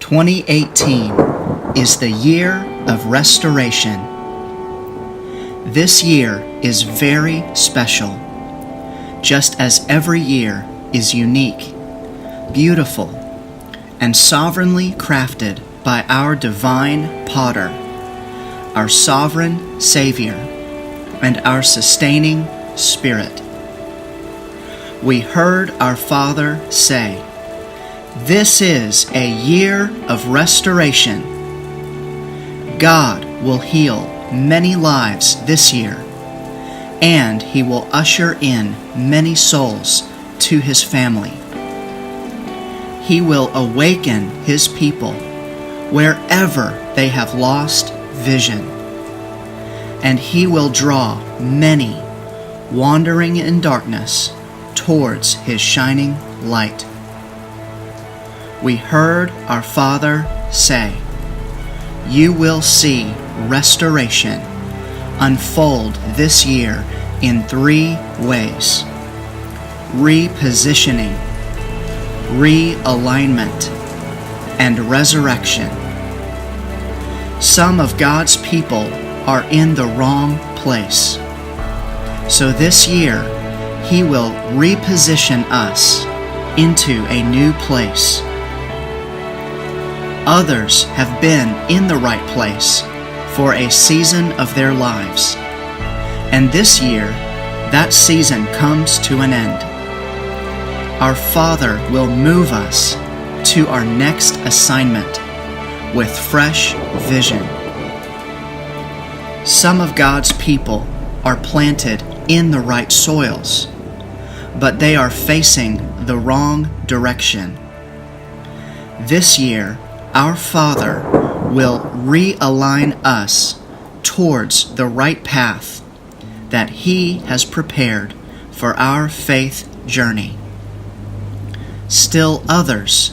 2018 is the year of restoration. This year is very special, just as every year is unique, beautiful, and sovereignly crafted by our divine Potter, our sovereign Savior, and our sustaining Spirit. We heard our Father say, "This is a year of restoration." God will heal many lives this year, and He will usher in many souls to His family. He will awaken His people wherever they have lost vision, and He will draw many wandering in darkness towards His shining light. We heard our Father say, "You will see restoration unfold this year in 3 ways: repositioning, realignment, and resurrection." Some of God's people are in the wrong place. So this year, He will reposition us into a new place. Others have been in the right place for a season of their lives, and this year, that season comes to an end. Our Father will move us to our next assignment with fresh vision. Some of God's people are planted in the right soils, but they are facing the wrong direction. This year, our Father will realign us towards the right path that He has prepared for our faith journey. Still others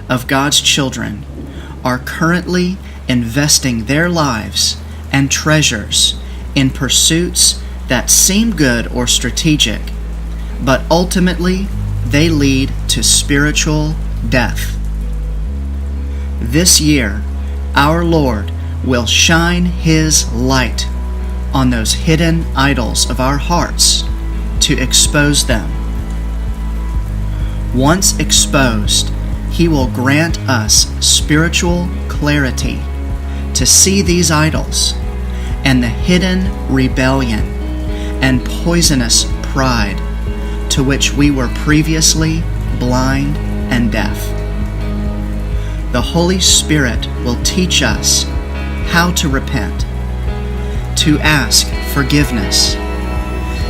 of God's children are currently investing their lives and treasures in pursuits that seem good or strategic, but ultimately they lead to spiritual death. This year, our Lord will shine His light on those hidden idols of our hearts to expose them. Once exposed, He will grant us spiritual clarity to see these idols and the hidden rebellion and poisonous pride to which we were previously blind and deaf. The Holy Spirit will teach us how to repent, to ask forgiveness,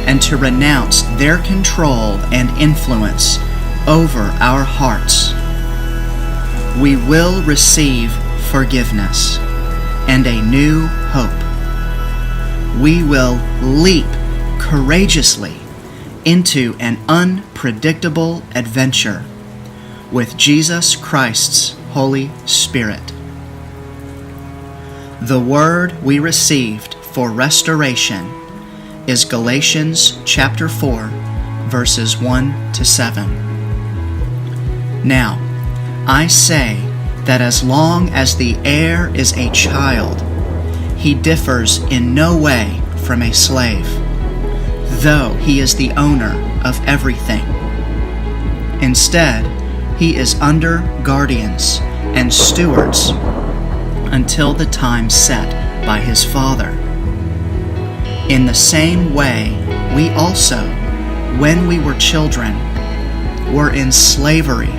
and to renounce their control and influence over our hearts. We will receive forgiveness and a new hope. We will leap courageously into an unpredictable adventure with Jesus Christ's Holy Spirit. The word we received for restoration is Galatians chapter 4, verses 1 to 7. Now, I say that as long as the heir is a child, he differs in no way from a slave, though he is the owner of everything. Instead, he is under guardians and stewards until the time set by his father. In the same way, we also, when we were children, were in slavery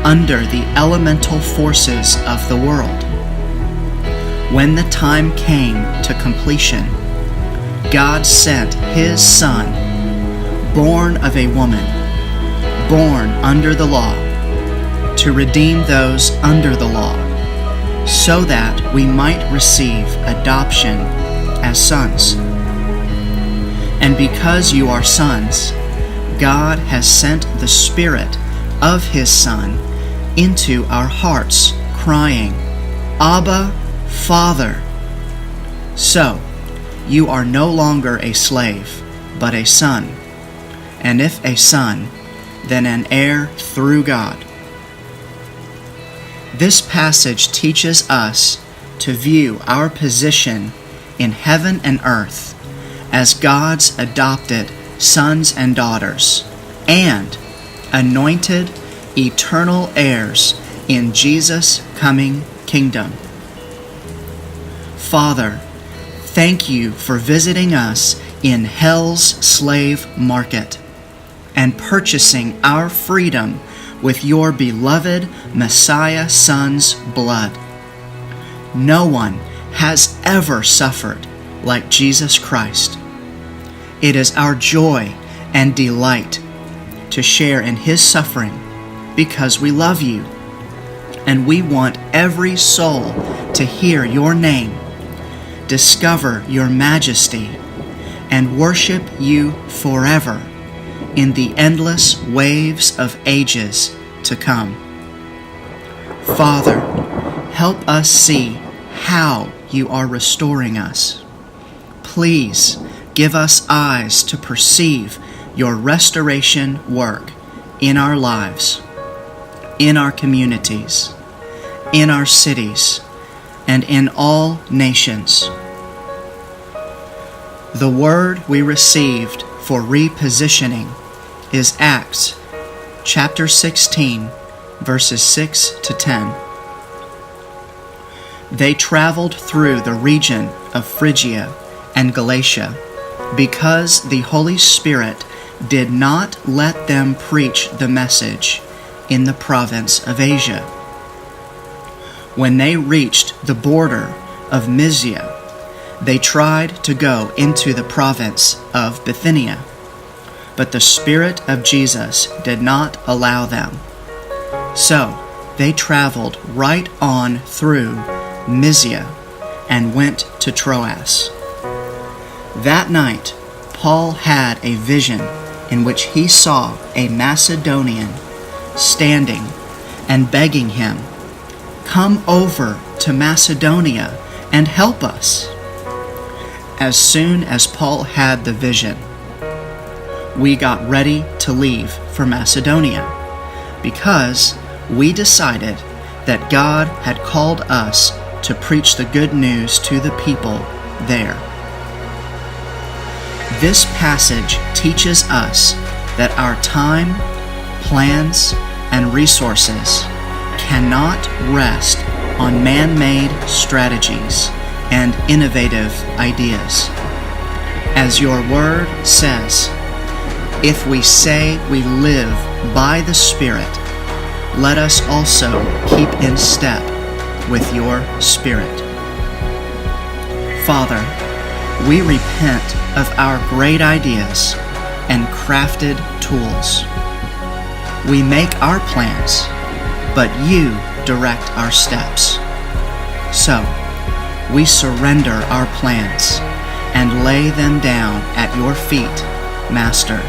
under the elemental forces of the world. When the time came to completion, God sent His Son, born of a woman, born under the law, to redeem those under the law, so that we might receive adoption as sons. And because you are sons, God has sent the Spirit of His Son into our hearts, crying, "Abba, Father." So, you are no longer a slave, but a son. And if a son, then an heir through God. This passage teaches us to view our position in heaven and earth as God's adopted sons and daughters and anointed eternal heirs in Jesus' coming kingdom. Father, thank you for visiting us in hell's slave market and purchasing our freedom with your beloved Messiah Son's blood. No one has ever suffered like Jesus Christ. It is our joy and delight to share in his suffering because we love you, and we want every soul to hear your name, discover your majesty, and worship you forever in the endless waves of ages to come. Father, help us see how you are restoring us. Please give us eyes to perceive your restoration work in our lives, in our communities, in our cities, and in all nations. The word we received for repositioning is Acts chapter 16, verses 6 to 10. They traveled through the region of Phrygia and Galatia because the Holy Spirit did not let them preach the message in the province of Asia. When they reached the border of Mysia, they tried to go into the province of Bithynia, but the Spirit of Jesus did not allow them. So they traveled right on through Mysia and went to Troas. That night, Paul had a vision in which he saw a Macedonian standing and begging him, "Come over to Macedonia and help us." As soon as Paul had the vision, we got ready to leave for Macedonia because we decided that God had called us to preach the good news to the people there. This passage teaches us that our time, plans, and resources cannot rest on man-made strategies and innovative ideas. As your word says, if we say we live by the Spirit, let us also keep in step with your Spirit. Father, we repent of our great ideas and crafted tools. We make our plans, but you direct our steps. So, we surrender our plans and lay them down at your feet, Master.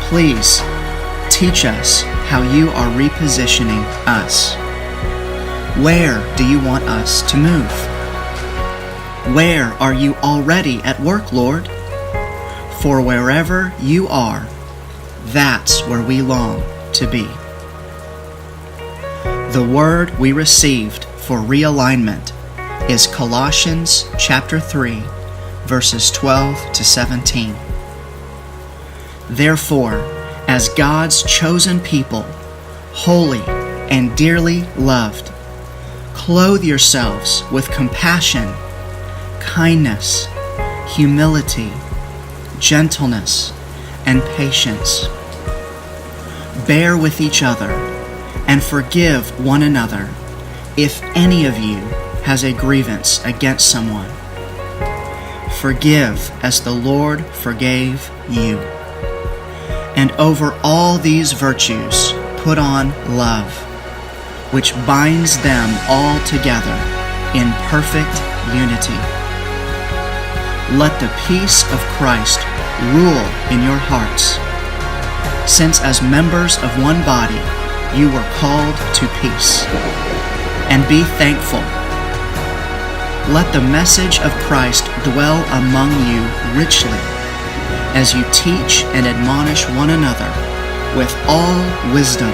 Please teach us how you are repositioning us. Where do you want us to move? Where are you already at work, Lord? For wherever you are, that's where we long to be. The word we received for realignment is Colossians chapter 3, verses 12 to 17. Therefore, as God's chosen people, holy and dearly loved, clothe yourselves with compassion, kindness, humility, gentleness, and patience. Bear with each other and forgive one another if any of you has a grievance against someone. Forgive as the Lord forgave you. And over all these virtues put on love, which binds them all together in perfect unity. Let the peace of Christ rule in your hearts, since as members of one body you were called to peace. And be thankful. Let the message of Christ dwell among you richly, as you teach and admonish one another with all wisdom,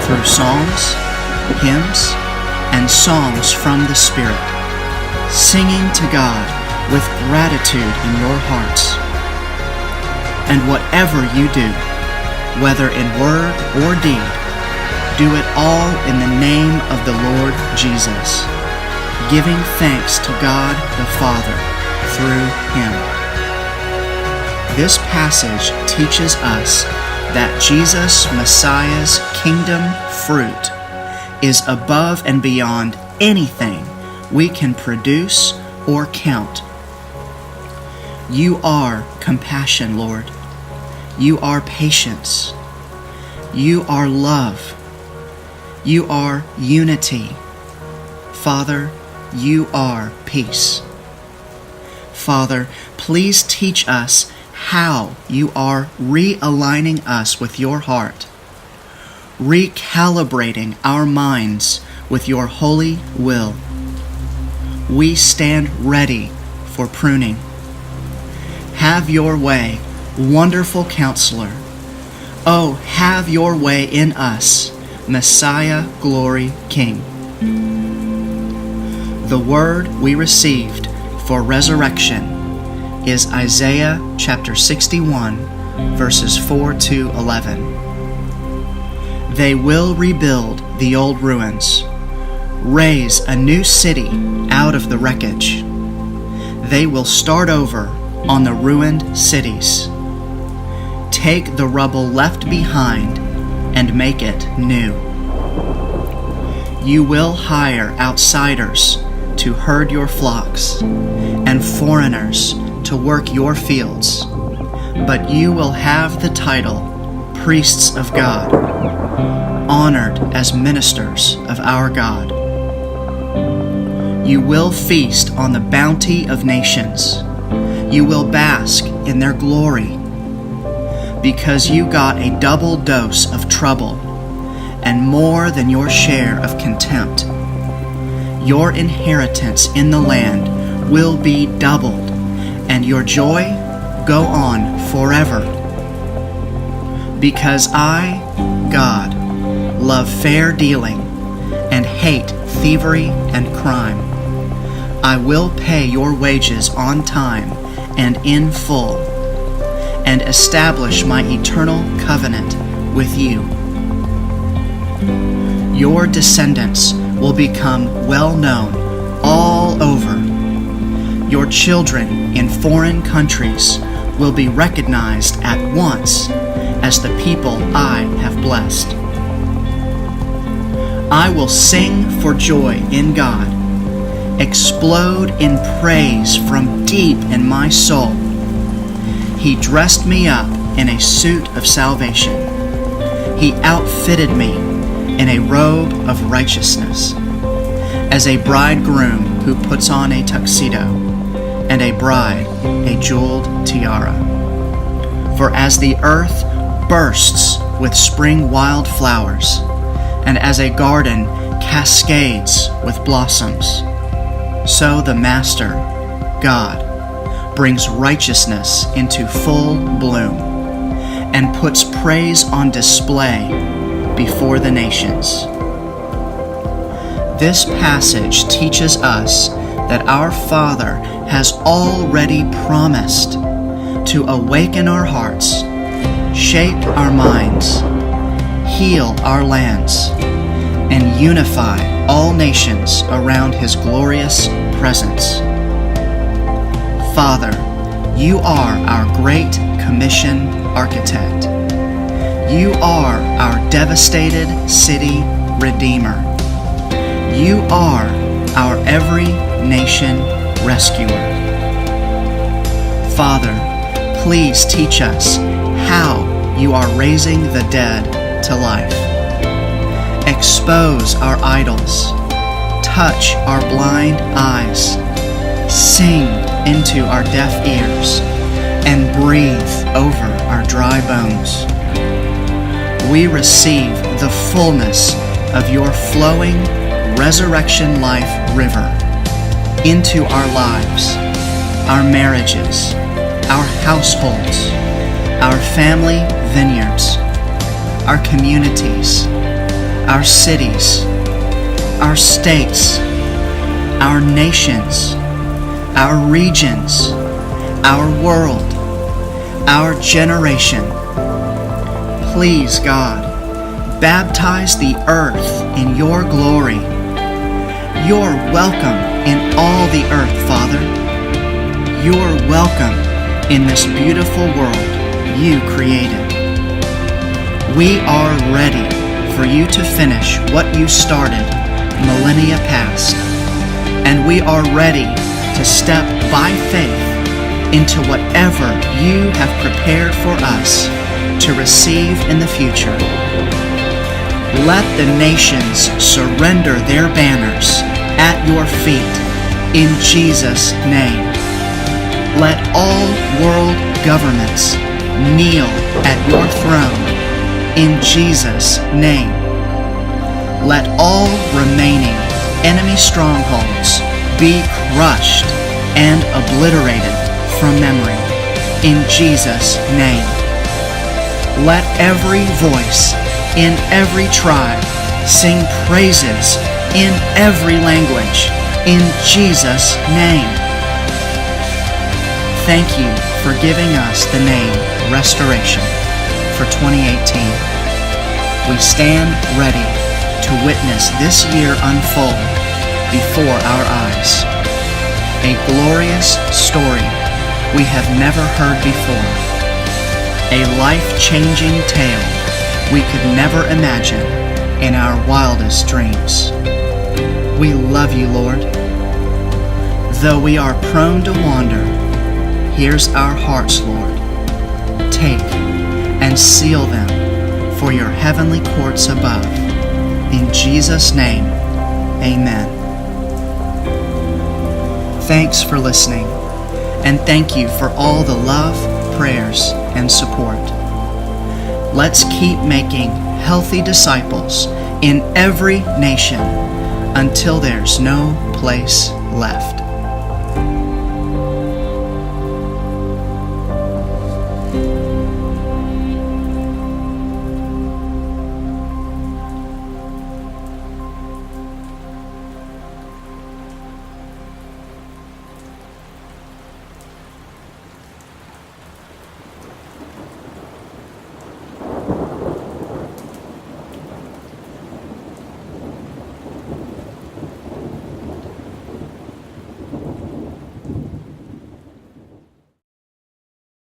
through psalms hymns, and songs from the Spirit, singing to God with gratitude in your hearts. And whatever you do, whether in word or deed, do it all in the name of the Lord Jesus, giving thanks to God the Father through Him. This passage teaches us that Jesus Messiah's kingdom fruit is above and beyond anything we can produce or count. You are compassion, Lord. You are patience. You are love. You are unity. Father, you are peace. Father, please teach us how you are realigning us with your heart, recalibrating our minds with your holy will. We stand ready for pruning. Have your way, wonderful Counselor. Oh, have your way in us, Messiah, Glory King. The word we received for resurrection is Isaiah chapter 61, verses 4 to 11. They will rebuild the old ruins, raise a new city out of the wreckage. They will start over on the ruined cities, take the rubble left behind and make it new. You will hire outsiders to herd your flocks and foreigners to work your fields, but you will have the title priests of God, honored as ministers of our God. You will feast on the bounty of nations. You will bask in their glory, because you got a double dose of trouble and more than your share of contempt. Your inheritance in the land will be doubled, and your joy go on forever. Because I, God, love fair dealing and hate thievery and crime. I will pay your wages on time and in full, and establish my eternal covenant with you. Your descendants will become well known all over. Your children in foreign countries will be recognized at once as the people I have blessed. I will sing for joy in God, explode in praise from deep in my soul. He dressed me up in a suit of salvation. He outfitted me in a robe of righteousness, as a bridegroom who puts on a tuxedo, and a bride a jeweled tiara. For as the earth bursts with spring wildflowers, and as a garden cascades with blossoms, so the Master, God, brings righteousness into full bloom, and puts praise on display before the nations. This passage teaches us that our Father has already promised to awaken our hearts, shape our minds, heal our lands, and unify all nations around His glorious presence. Father, you are our Great Commission architect. You are our devastated city redeemer. You are our every nation rescuer. Father, please teach us how you are raising the dead to life. Expose our idols. Touch our blind eyes. Sing into our deaf ears, and breathe over our dry bones. We receive the fullness of your flowing resurrection life river into our lives, our marriages, our households, our family vineyards, our communities, our cities, our states, our nations, our regions, our world, our generation. Please, God, baptize the earth in your glory. You're welcome in all the earth, Father. You're welcome in this beautiful world you created. We are ready for you to finish what you started millennia past, and we are ready to step by faith into whatever you have prepared for us to receive in the future. Let the nations surrender their banners at your feet in Jesus' name. Let all world governments kneel at your throne in Jesus' name. Let all remaining enemy strongholds be crushed and obliterated from memory in Jesus' name. Let every voice in every tribe sing praises in every language in Jesus' name. Thank you for giving us the name Restoration for 2018. We stand ready to witness this year unfold before our eyes. A glorious story we have never heard before. A life-changing tale we could never imagine in our wildest dreams. We love you, Lord. Though we are prone to wander, here's our hearts, Lord. Take and seal them for your heavenly courts above. In Jesus' name, amen. Thanks for listening, and thank you for all the love, prayers, and support. Let's keep making healthy disciples in every nation until there's no place left.